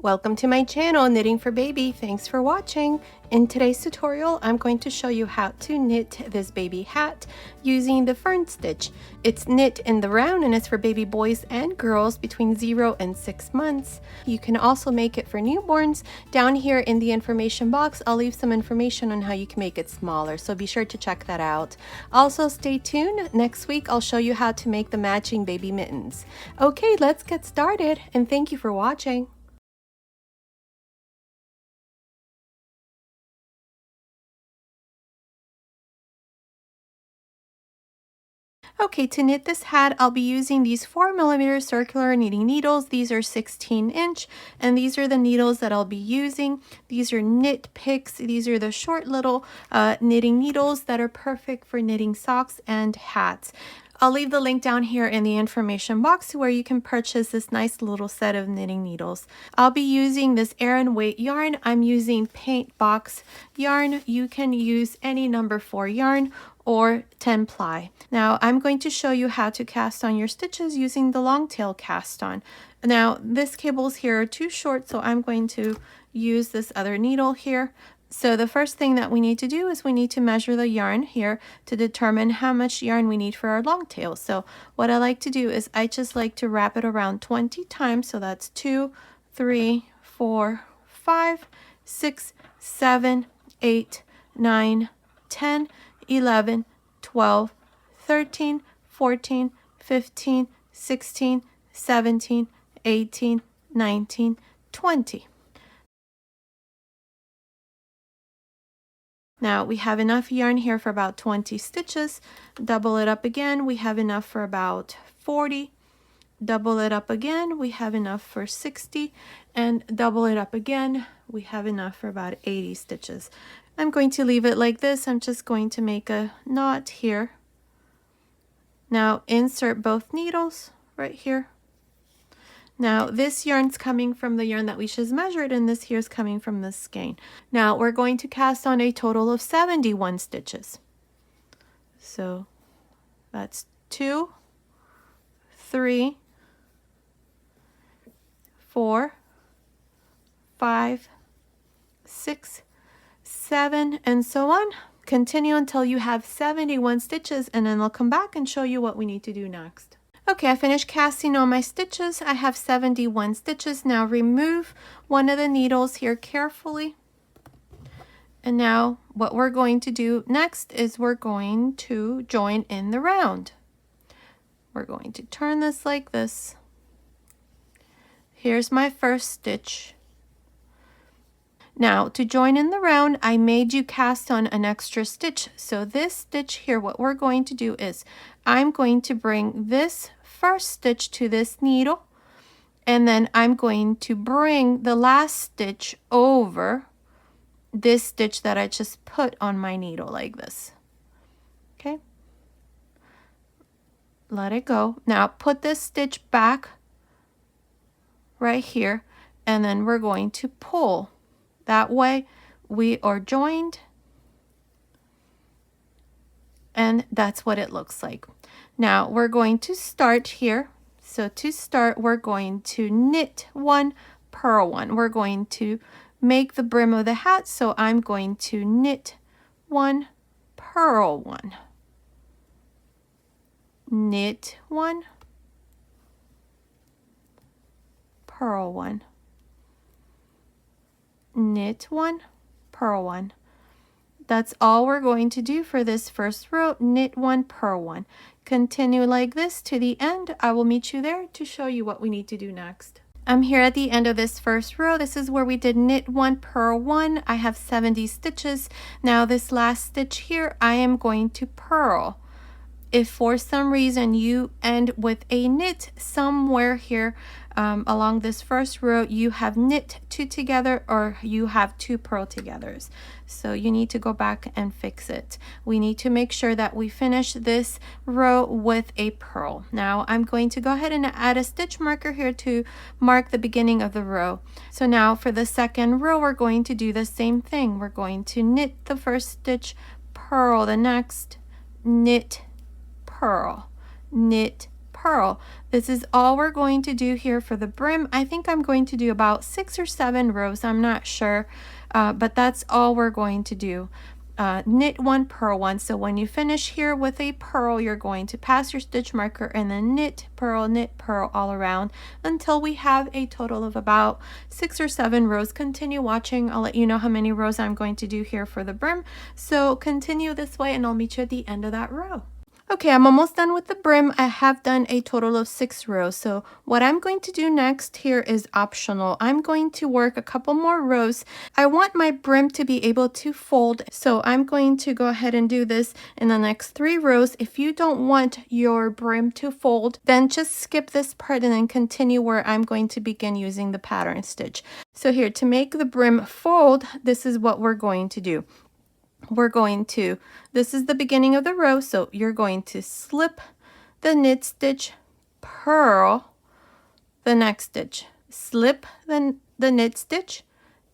Welcome to my channel, Knitting for Baby. Thanks for watching. In today's tutorial, I'm going to show you how to knit this baby hat using the Fern stitch. It's knit in the round and it's for baby boys and girls between 0 and 6 months. You can also make it for newborns. Down here in the information box, I'll leave some information on how you can make it smaller, so be sure to check that out. Also, stay tuned. Next week, I'll show you how to make the matching baby mittens. Okay, let's get started, and thank you for watching. Okay, to knit this hat, I'll be using these 4mm circular knitting needles. These are 16-inch, and these are the needles that I'll be using. These are knit picks. These are the short little knitting needles that are perfect for knitting socks and hats. I'll leave the link down here in the information box where you can purchase this nice little set of knitting needles. I'll be using this Aran weight yarn. I'm using Paintbox yarn. You can use any number 4 yarn or 10 ply. Now I'm going to show you how to cast on your stitches using the long tail cast on. Now this cables here are too short, so I'm going to use this other needle here. So the first thing that we need to do is we need to measure the yarn here to determine how much yarn we need for our long tail. So what I like to do is I just like to wrap it around 20 times. So that's 2, 3, 4, 5, 6, 7, 8, 9, 10, 11, 12, 13, 14, 15, 16, 17, 18, 19, 20. Now we have enough yarn here for about 20 stitches. Double it up again, we have enough for about 40. Double it up again, we have enough for 60. And double it up again, we have enough for about 80 stitches. I'm going to leave it like this. I'm just going to make a knot here. Now insert both needles right here. Now this yarn's coming from the yarn that we just measured, and this here's coming from the skein. Now we're going to cast on a total of 71 stitches. So that's 2, 3, 4, 5, 6, 7, and so on. Continue until you have 71 stitches, and then I'll come back and show you what we need to do next. Okay, I finished casting on my stitches. I have 71 stitches. Now remove one of the needles here carefully. And now what we're going to do next is we're going to join in the round. We're going to turn this like this. Here's my first stitch. Now to join in the round, I made you cast on an extra stitch. So this stitch here, what we're going to do is I'm going to bring this first stitch to this needle, and then I'm going to bring the last stitch over this stitch that I just put on my needle like this. Okay, let it go. Now put this stitch back right here, and then we're going to pull. That way we are joined, and that's what it looks like. Now we're going to start here. So to start, we're going to knit 1, purl 1. We're going to make the brim of the hat, so I'm going to knit 1, purl 1. Knit 1, purl 1. Knit 1, purl 1. That's all we're going to do for this first row. Knit 1, purl 1. Continue like this to the end. I will meet you there to show you what we need to do next. I'm here at the end of this first row. This is where we did knit 1, purl 1. I have 70 stitches. Now this last stitch here, I am going to purl. If for some reason you end with a knit somewhere here along this first row, you have knit 2 together or you have 2 purl togethers. So you need to go back and fix it. We need to make sure that we finish this row with a purl. Now I'm going to go ahead and add a stitch marker here to mark the beginning of the row. So now for the second row, we're going to do the same thing. We're going to knit the first stitch, purl the next, knit, purl, knit, purl. This is all we're going to do here for the brim. I think I'm going to do about 6 or 7 rows, I'm not sure, but that's all we're going to do. Knit 1, purl 1. So when you finish here with a purl, you're going to pass your stitch marker and then knit, purl all around until we have a total of about 6 or 7 rows. Continue watching. I'll let you know how many rows I'm going to do here for the brim. So continue this way and I'll meet you at the end of that row. Okay, I'm almost done with the brim. I have done a total of 6 rows. So what I'm going to do next here is optional. I'm going to work a couple more rows. I want my brim to be able to fold. So I'm going to go ahead and do this in the next 3 rows. If you don't want your brim to fold, then just skip this part and then continue where I'm going to begin using the pattern stitch. So here, to make the brim fold, this is what we're going to do. This is the beginning of the row, so you're going to slip the knit stitch, purl the next stitch, slip the knit stitch,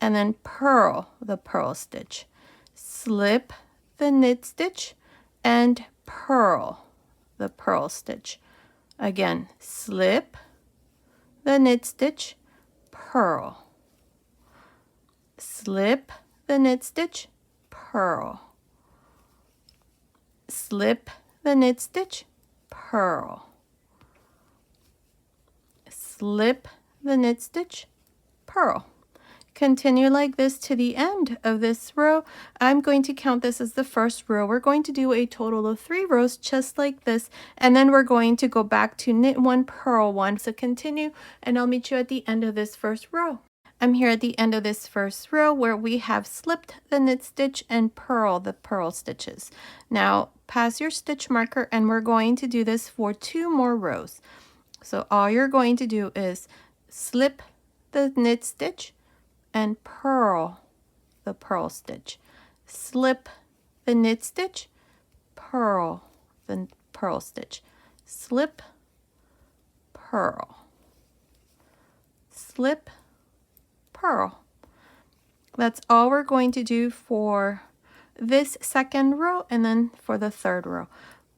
and then purl the purl stitch, slip the knit stitch, and purl the purl stitch. Again, slip the knit stitch, purl, slip the knit stitch, purl, slip the knit stitch, purl, slip the knit stitch, purl. Continue like this to the end of this row. I'm going to count this as the first row. We're going to do a total of 3 rows just like this, and then we're going to go back to knit 1, purl 1. So continue and I'll meet you at the end of this first row. I'm here at the end of this first row where we have slipped the knit stitch and purl the purl stitches. Now pass your stitch marker and we're going to do this for 2 more rows. So all you're going to do is slip the knit stitch and purl the purl stitch. Slip the knit stitch, purl the purl stitch. Slip, purl, slip, purl. That's all we're going to do for this second row and then for the third row.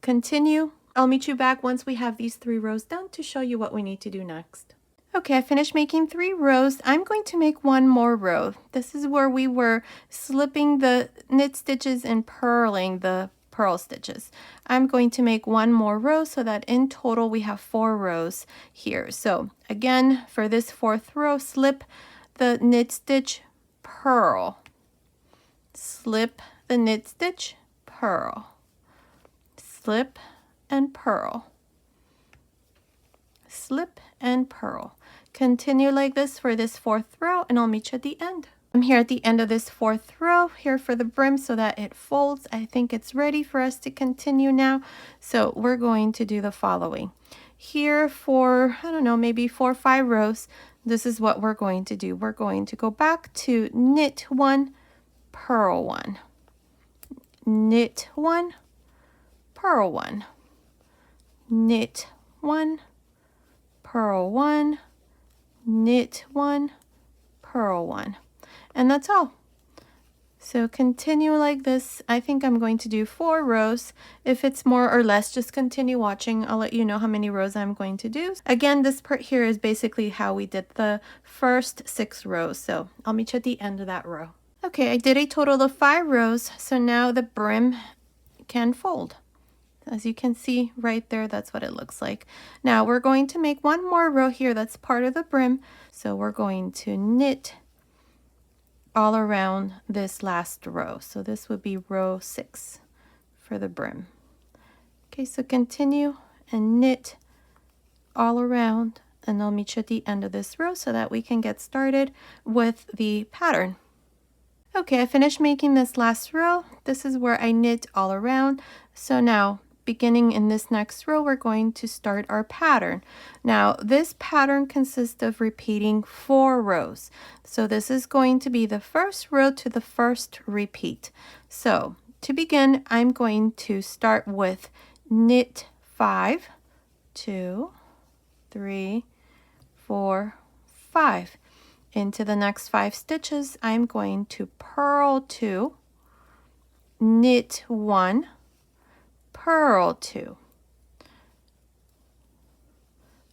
Continue. I'll meet you back once we have these 3 rows done to show you what we need to do next. Okay, I finished making 3 rows. I'm going to make 1 more row. This is where we were slipping the knit stitches and purling the purl stitches. I'm going to make 1 more row so that in total we have 4 rows here. So again, for this 4th row, slip the knit stitch, purl, slip the knit stitch, purl, slip and purl, slip and purl. Continue like this for this 4th row and I'll meet you at the end. I'm here at the end of this 4th row here for the brim so that it folds. I think it's ready for us to continue now. So we're going to do the following. Here for, I don't know, maybe 4 or 5 rows, this is what we're going to do. We're going to go back to knit 1, purl 1, knit 1, purl 1, knit 1, purl 1, knit 1, purl 1, and that's all. So continue like this. I think I'm going to do 4 rows. If it's more or less, just continue watching. I'll let you know how many rows I'm going to do. Again, this part here is basically how we did the first 6 rows. So I'll meet you at the end of that row. Okay, I did a total of 5 rows. So now the brim can fold. As you can see right there, that's what it looks like. Now we're going to make 1 more row here that's part of the brim. So we're going to knit all around this last row. So this would be row 6 for the brim. Okay, so continue and knit all around and I'll meet you at the end of this row so that we can get started with the pattern. Okay, I finished making this last row. This is where I knit all around. So now beginning in this next row, we're going to start our pattern. Now, this pattern consists of repeating 4 rows. So this is going to be the first row to the first repeat. So to begin, I'm going to start with knit 5, 2, 3, 4, 5. Into the next 5 stitches, I'm going to purl 2, knit 1, purl 2,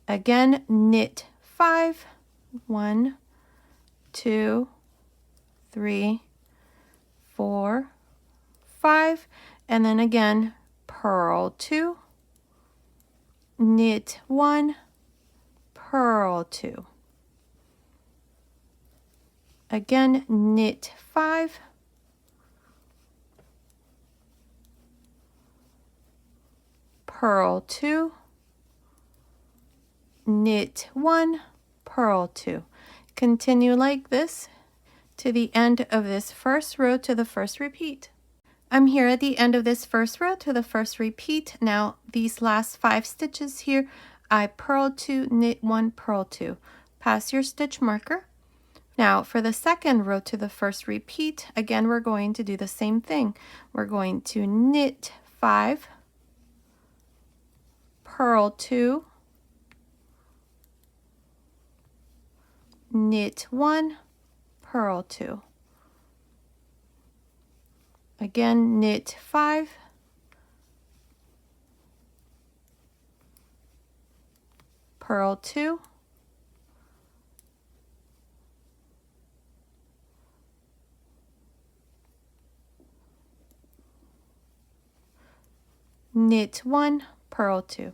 Again, knit 5, 1, 2, 3, 4, 5, and then again purl 2, knit 1, purl 2. Again, knit 5, purl 2, knit 1, purl 2. Continue like this to the end of this first row to the first repeat. I'm here at the end of this first row to the first repeat. Now these last 5 stitches here, I purl 2, knit 1, purl 2. Pass your stitch marker. Now for the second row to the first repeat, again we're going to do the same thing. We're going to knit 5, purl 2, knit 1, purl 2. Again, knit 5, purl 2, knit 1, purl 2.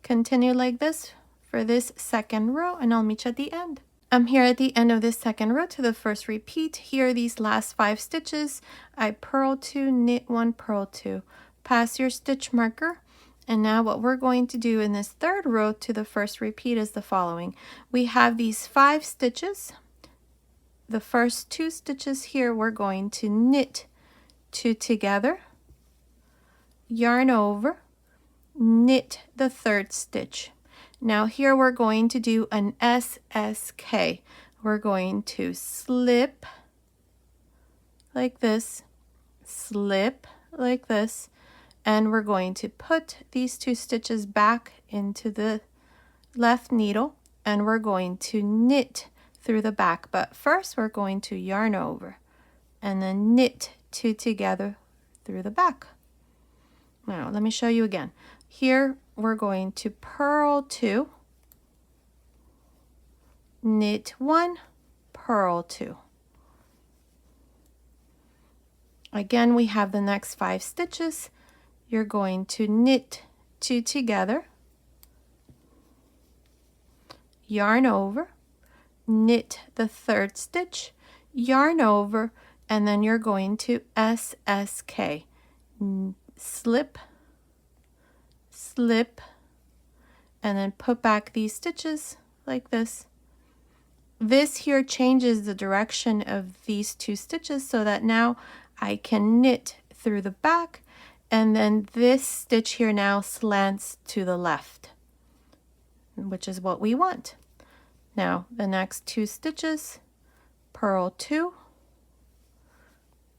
Continue like this for this second row, and I'll meet you at the end. I'm here at the end of this second row to the first repeat. Here are these last 5 stitches. I purl 2, knit 1, purl 2. Pass your stitch marker. And now what we're going to do in this third row to the first repeat is the following. We have these 5 stitches. The first 2 stitches here, we're going to knit 2 together, yarn over, knit the third stitch. Now here we're going to do an SSK. We're going to slip like this, slip like this, and we're going to put these 2 stitches back into the left needle, and we're going to knit through the back. But first we're going to yarn over and then knit 2 together through the back. Now let me show you again. Here we're going to purl 2, knit 1, purl 2. Again, we have the next 5 stitches. You're going to knit 2 together, yarn over, knit the third stitch, yarn over, and then you're going to SSK, slip, slip, and then put back these stitches like this. This here changes the direction of these 2 stitches so that now I can knit through the back, and then this stitch here now slants to the left, which is what we want. Now the next 2 stitches, purl 2,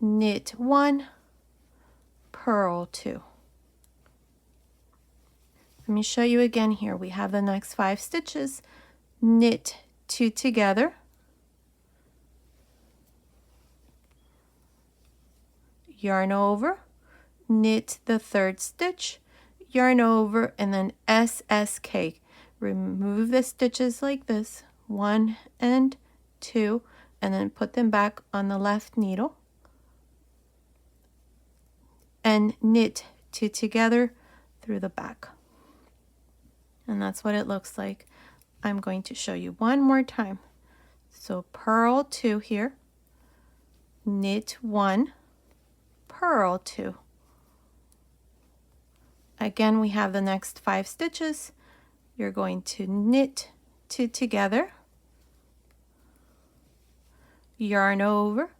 knit 1, purl 2. Let me show you again here. We have the next 5 stitches, knit 2 together, yarn over, knit the third stitch, yarn over, and then SSK. Remove the stitches like this, 1 and 2, and then put them back on the left needle, and knit 2 together through the back. And that's what it looks like. I'm going to show you one more time. So purl 2 here, knit 1, purl 2. Again, we have the next 5 stitches. You're going to knit 2 together, yarn over,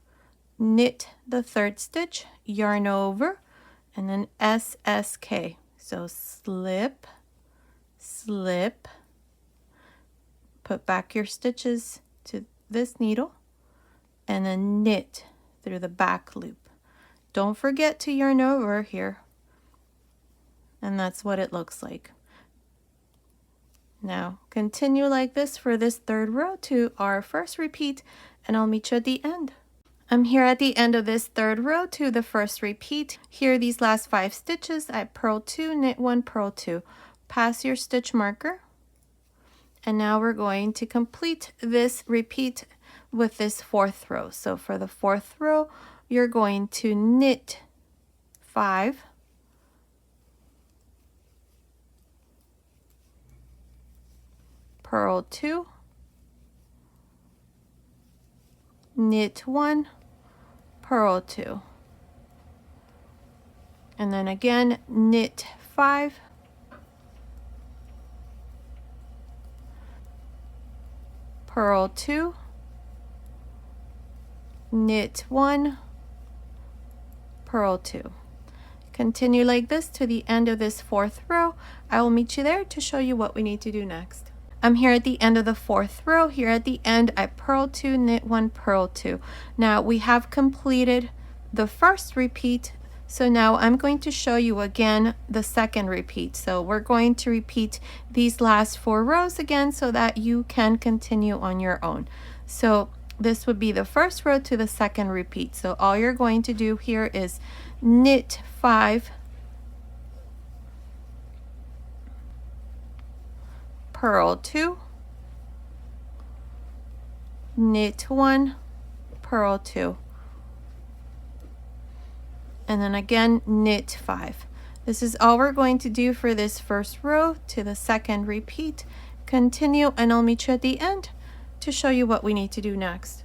knit the third stitch, yarn over, and then SSK. So slip, slip, put back your stitches to this needle, and then knit through the back loop. Don't forget to yarn over here. And that's what it looks like. Now continue like this for this third row to our first repeat, and I'll meet you at the end. I'm here at the end of this third row to the first repeat. Here are these last 5 stitches. I purl 2, knit 1, purl 2. Pass your stitch marker. And now we're going to complete this repeat with this fourth row. So for the fourth row, you're going to knit 5, purl 2, knit 1, purl 2, and then again knit 5, purl 2, knit 1, purl 2. Continue like this to the end of this fourth row. I will meet you there to show you what we need to do next. I'm here at the end of the fourth row. Here at the end, I purl 2, knit 1, purl 2. Now we have completed the first repeat, so now I'm going to show you again the second repeat. So we're going to repeat these last 4 rows again so that you can continue on your own. So this would be the first row to the second repeat. So all you're going to do here is knit 5, purl 2, knit 1, purl 2, and then again knit 5. This is all we're going to do for this first row to the second repeat. Continue and I'll meet you at the end to show you what we need to do next.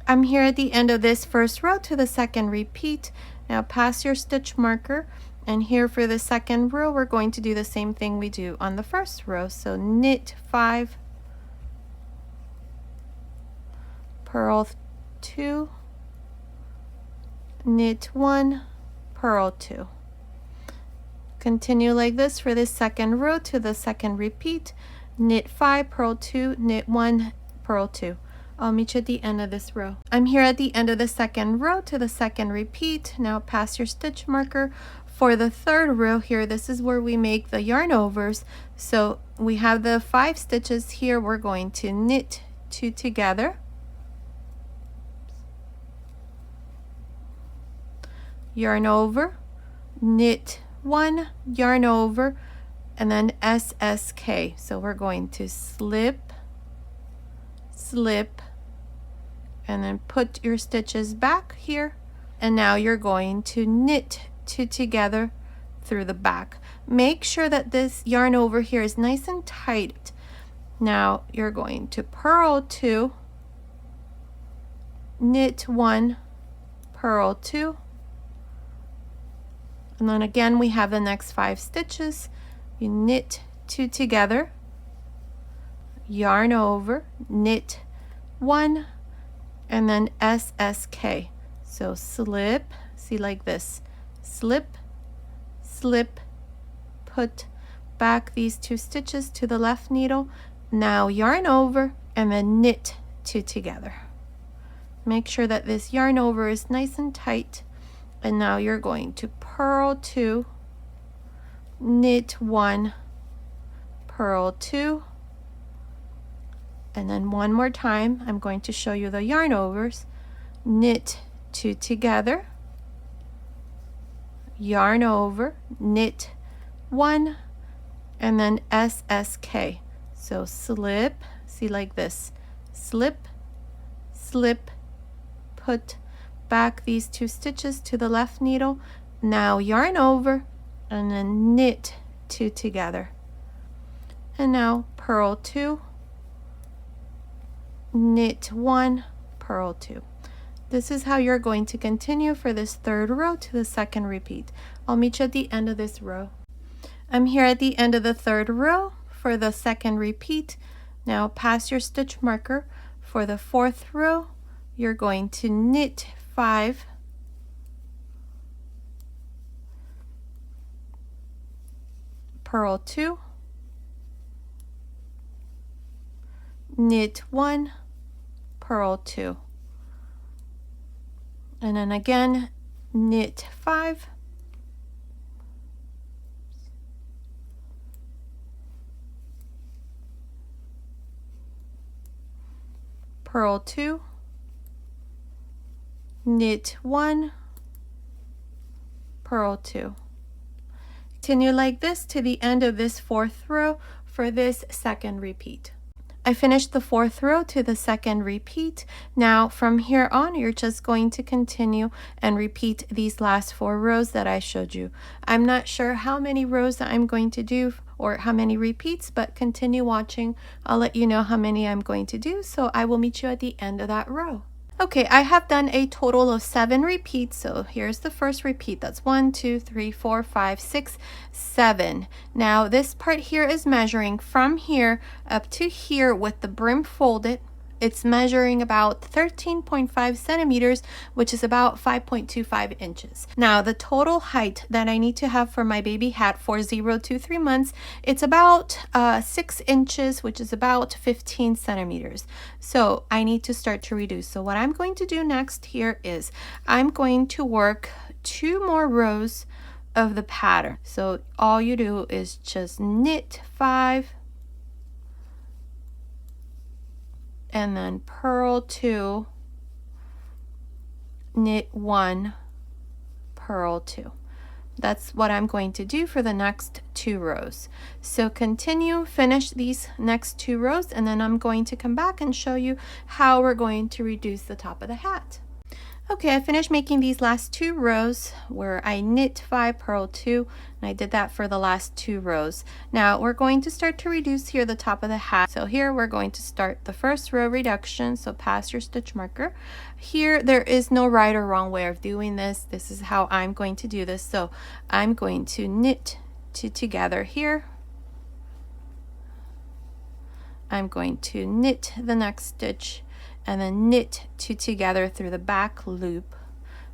I'm here at the end of this first row to the second repeat. Now pass your stitch marker, and here for the second row we're going to do the same thing we do on the first row. So knit 5, purl 2, knit 1, purl 2. Continue like this for this second row to the second repeat. Knit 5, purl 2, knit 1, purl 2. I'll meet you at the end of this row. I'm here at the end of the second row to the second repeat. Now pass your stitch marker. For the third row here, this is where we make the yarn overs. So we have the 5 stitches here. We're going to knit 2 together, yarn over, knit 1, yarn over, and then SSK. So we're going to slip, slip, and then put your stitches back here, and now you're going to knit 2 together through the back. Make sure that this yarn over here is nice and tight. Now you're going to purl 2, knit 1, purl 2, and then again we have the next 5 stitches. You knit 2 together, yarn over, knit 1, and then SSK. So slip, see, like this, slip, slip, put back these 2 stitches to the left needle. Now yarn over and then knit 2 together. Make sure that this yarn over is nice and tight, and now you're going to purl 2, knit 1, purl 2, and then one more time I'm going to show you the yarn overs. Knit 2 together, yarn over, knit 1, and then SSK. So slip, see, like this, slip, slip, put back these 2 stitches to the left needle. Now yarn over and then knit 2 together, and now purl 2, knit 1, purl 2. This is how you're going to continue for this third row to the second repeat. I'll meet you at the end of this row. I'm here at the end of the third row for the second repeat. Now pass your stitch marker. For the fourth row, you're going to knit 5, purl 2, knit 1, purl 2, and then again knit 5, purl 2, knit 1, purl 2. Continue like this to the end of this fourth row for this second repeat. I finished the 4th row to the 2nd repeat. Now from here on, you're just going to continue and repeat these last 4 rows that I showed you. I'm not sure how many rows that I'm going to do or how many repeats, but continue watching. I'll let you know how many I'm going to do, so I will meet you at the end of that row. Okay, I have done a total of 7 repeats. So here's the first repeat. That's 1, 2, 3, 4, 5, 6, 7. Now this part here is measuring from here up to here with the brim folded. It's measuring about 13.5 centimeters, which is about 5.25 inches. Now the total height that I need to have for my baby hat for 0 to 3 months, it's about 6 inches, which is about 15 centimeters. So I need to start to reduce. So what I'm going to do next here is I'm going to work 2 more rows of the pattern. So all you do is just knit 5 and then purl 2, knit 1, purl 2. That's what I'm going to do for the next 2 rows. So continue, finish these next 2 rows, and then I'm going to come back and show you how we're going to reduce the top of the hat. Okay, I finished making these last 2 rows where I knit 5, purl 2, and I did that for the last 2 rows. Now we're going to start to reduce here the top of the hat. So here we're going to start the first row reduction, so pass your stitch marker. Here there is no right or wrong way of doing this. This is how I'm going to do this. So I'm going to knit 2 together here. I'm going to knit the next stitch and then knit 2 together through the back loop.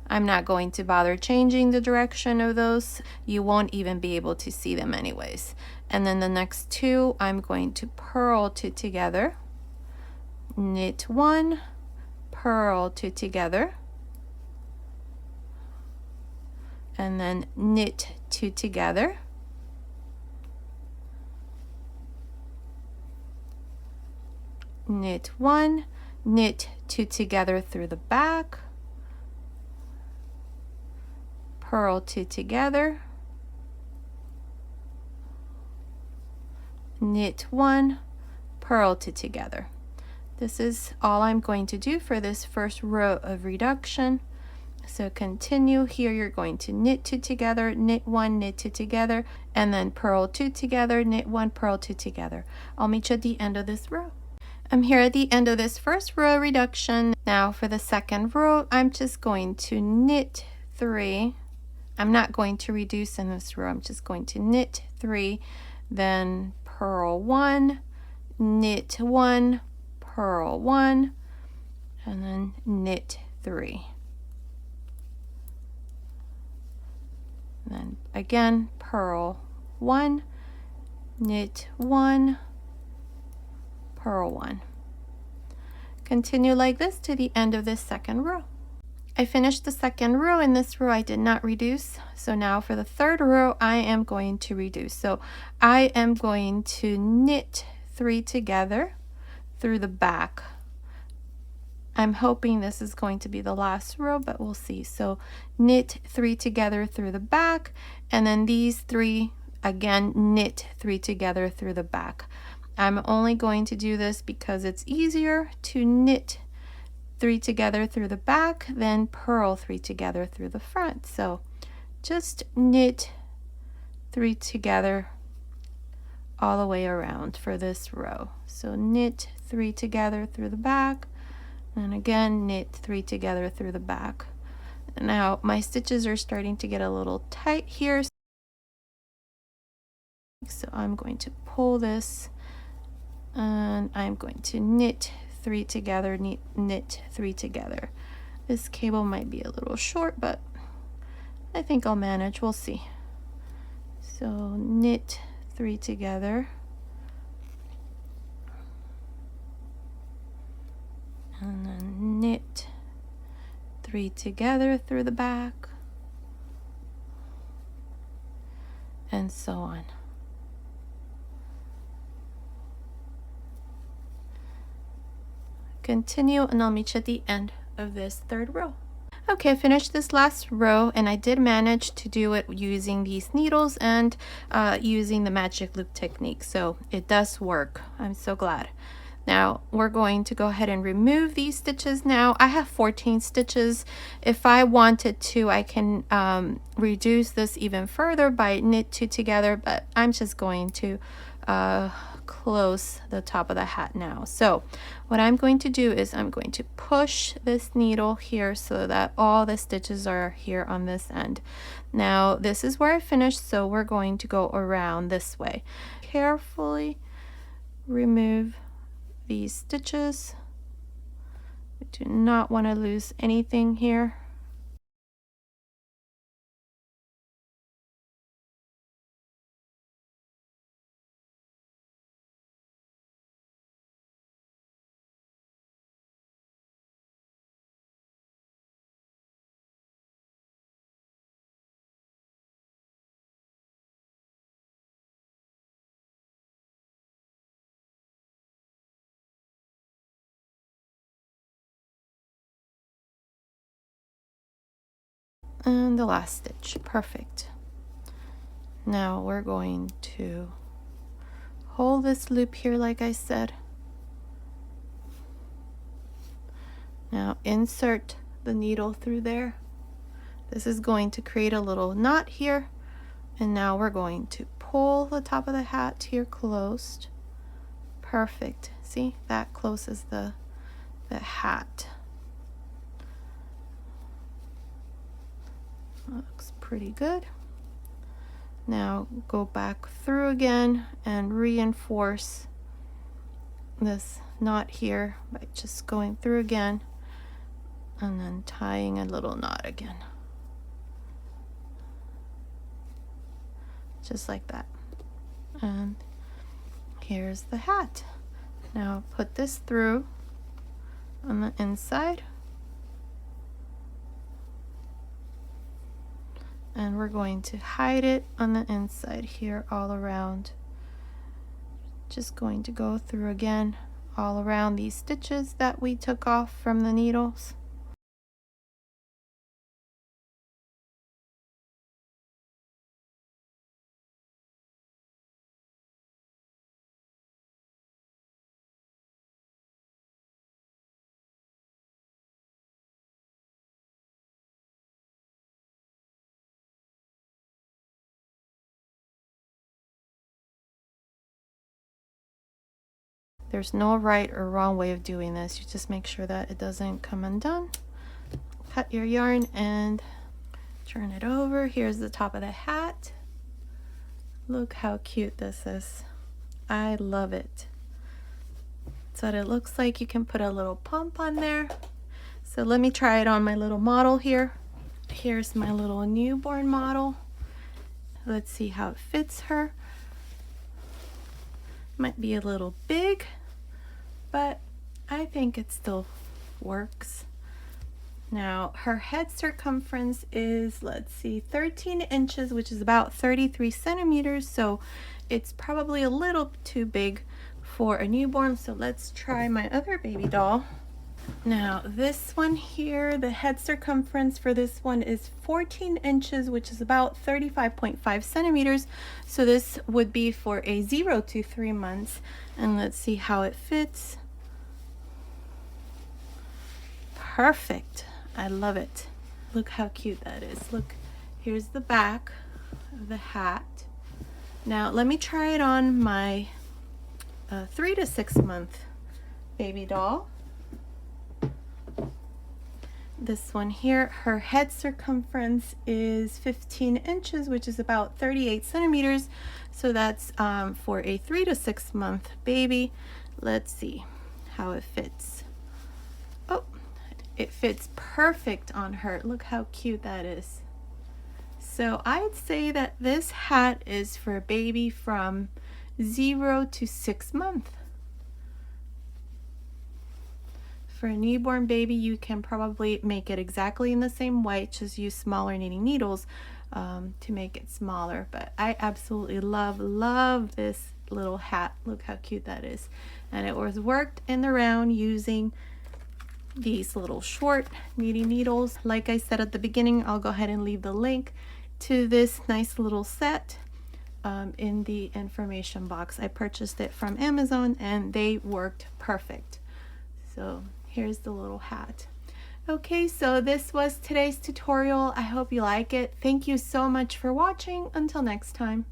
I'm not going to bother changing the direction of those. You won't even be able to see them anyways. And then the next 2, I'm going to purl 2 together, knit 1, purl 2 together, and then knit 2 together, knit 1, knit 2 together through the back, purl 2 together, knit 1, purl 2 together. This is all I'm going to do for this first row of reduction. So continue here, you're going to knit 2 together, knit 1, knit 2 together, and then purl 2 together, knit 1, purl 2 together. I'll meet you at the end of this row. I'm here at the end of this first row reduction. Now for the second row, I'm just going to knit 3. I'm not going to reduce in this row. I'm just going to knit 3, then purl 1, knit 1, purl 1, and then knit 3. And then again, purl 1, knit 1, purl 1. Continue like this to the end of this second row. I finished the second row. In this row I did not reduce, so now for the third row I am going to reduce. So I am going to knit 3 together through the back. I'm hoping this is going to be the last row, but we'll see. So knit 3 together through the back, and then these 3 again, knit 3 together through the back. I'm only going to do this because it's easier to knit 3 together through the back than purl 3 together through the front. So just knit 3 together all the way around for this row. So knit 3 together through the back, and again knit 3 together through the back. Now my stitches are starting to get a little tight here, so I'm going to pull this and I'm going to knit 3 together, knit 3 together. This cable might be a little short, but I think I'll manage. We'll see. So knit 3 together, and then knit 3 together through the back, and so on. Continue, and I'll meet you at the end of this third row. Okay, I finished this last row, and I did manage to do it using these needles and using the magic loop technique, so it does work. I'm so glad. Now we're going to go ahead and remove these stitches. Now I have 14 stitches. If I wanted to, I can reduce this even further by knit 2 together, but I'm just going to close the top of the hat now. So what I'm going to do is I'm going to push this needle here so that all the stitches are here on this end. Now this is where I finished, so we're going to go around this way. Carefully remove these stitches. We do not want to lose anything here. And the last stitch. Perfect. Now we're going to hold this loop here like I said. Now insert the needle through there. This is going to create a little knot here, and now we're going to pull the top of the hat here closed. Perfect. See, that closes the hat. Looks pretty good. Now go back through again and reinforce this knot here by just going through again and then tying a little knot again. Just like that. And here's the hat. Now put this through on the inside. And we're going to hide it on the inside here all around. Just going to go through again all around these stitches that we took off from the needles. There's no right or wrong way of doing this. You just make sure that it doesn't come undone. Cut your yarn and turn it over. Here's the top of the hat. Look how cute this is. I love it. So it looks like you can put a little pump on there. So let me try it on my little model here. Here's my little newborn model. Let's see how it fits her. Might be a little big, but I think it still works. Now her head circumference is, let's see, 13 inches, which is about 33 centimeters. So it's probably a little too big for a newborn. So let's try my other baby doll. Now this one here, the head circumference for this one is 14 inches, which is about 35.5 centimeters. So this would be for a 0 to 3 months. And let's see how it fits. Perfect. I love it. Look how cute that is. Look, here's the back of the hat. Now let me try it on my 3 to 6 month baby doll. This one here, her head circumference is 15 inches, which is about 38 centimeters. So that's for a 3 to 6 month baby. Let's see how it fits. Oh, it fits perfect on her. Look how cute that is. So I'd say that this hat is for a baby from 0 to 6 months. For a newborn baby, you can probably make it exactly in the same way, just use smaller knitting needles to make it smaller. But I absolutely love this little hat. Look how cute that is. And it was worked in the round using these little short knitting needles. Like I said at the beginning, I'll go ahead and leave the link to this nice little set in the information box. I purchased it from Amazon and they worked perfect. So here's the little hat. Okay, so this was today's tutorial. I hope you like it. Thank you so much for watching. Until next time.